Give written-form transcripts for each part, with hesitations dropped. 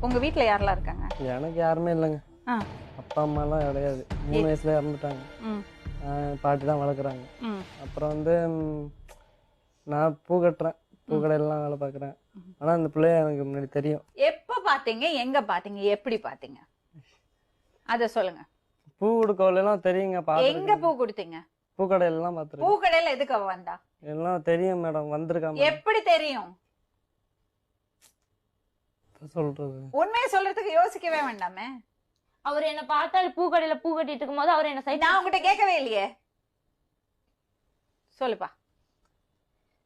உங்க வீட்ல யாரெல்லாம் இருக்காங்க? எனக்கு யாருமே இல்லைங்க. ஆ. அப்பா அம்மாலாம் கிடையாது. 3 வயசுல இறந்துட்டாங்க. ம். பாட்டி தான் வளர்க்குறாங்க. ம். அப்புறம் வந்து நான் பூ கட்டுறேன், பூக்கடையிலலாம் வேலை பார்க்குறேன். ஆனால் அந்த பிள்ளைய எனக்கு முன்னாடி தெரியும். எப்ப பாத்தீங்க, எங்க பாத்தீங்க, எப்படி பாத்தீங்க, அத சொல்லுங்க. பூ கொடுக்கவெல்லாம் தெரியுங்க. எங்க பார்த்துருக்கேன். பூ கொடுத்தீங்க? பூக்கடையிலலாம் பார்த்துருக்கேன். பூக்கடையில எதுக்கு அவ வந்தா? எல்லாம் தெரியும் மேடம். வந்திருக்காம எப்படி தெரியும்? சொல்றது உண்மையை சொல்றதுக்கு யோசிக்கவே வேண்டாமே. அவர் என்ன பார்த்தாரு பூக்கடையில பூ கட்டிட்டு இருக்கும் போது அவர் என்ன சைட் நான் உங்ககிட்ட கேட்கவே இல்லையே. சொல்லுப்பா.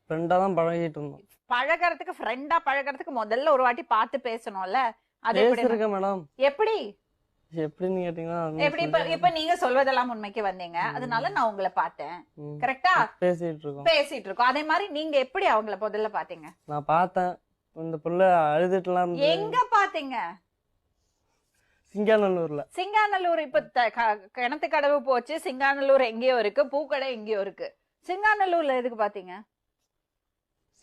ஃப்ரெண்டாக தான் பழகிட்டு இருந்தோம். பழகிறதுக்கு ஃப்ரெண்டா பழகிறதுக்கு முதல்ல ஒரு வாட்டி பார்த்து பேசணும்ல. அது எப்படி? பேசியிருக்கேன் மேடம். எப்படி எப்படின்னு கேட்டீங்கன்னா எப்படி இப்ப நீங்க சொல்வதெல்லாம் உண்மைக்கு வந்தீங்க, அதனால நான் உங்களை பார்த்தேன். கரெக்டா? பேசிட்டு இருக்கோம். பேசிட்டு இருக்கோம். அதே மாதிரி நீங்க எப்படி அவங்கள முதல்ல பாத்தீங்க? நான் பார்த்தேன். இந்த புள்ள அழுதுட்டுலாம் இருந்தது. எங்க பாத்தீங்க? சிங்காநல்லூர்ல. சிங்காநல்லூர் இப்ப கிணத்து கடவு போச்சு. சிங்காநல்லூர் எங்கேயோ இருக்கு, பூக்கடை எங்கேயோ இருக்கு. சிங்காநல்லூர்ல எதுக்கு பாத்தீங்க?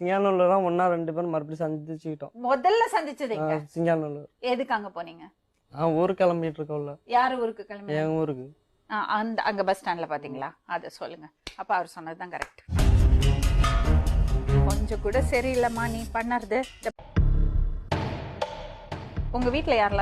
சிங்காநல்லூர் தான் ஒன்னா 2 பேரும் மறுபடியும் சந்திச்சுக்கிட்டோம். முதல்ல சந்திச்சதுங்க சிங்காநல்லூர். எதுக்கு அங்க போனீங்க? நான் ஊருக்கு கிளம்பிட்டு இருக்கோம்ல. யாரு ஊருக்கு கிளம்பி? என் ஊருக்கு. அங்க பஸ் ஸ்டாண்ட்ல பாத்தீங்களா? அத சொல்லுங்க. அப்ப அவர் சொன்னதுதான் கரெக்ட். கொஞ்சம் கூட சரியில்லைம்மா நீ பண்ணறது. உங்க வீட்ல யாரெல்லாம்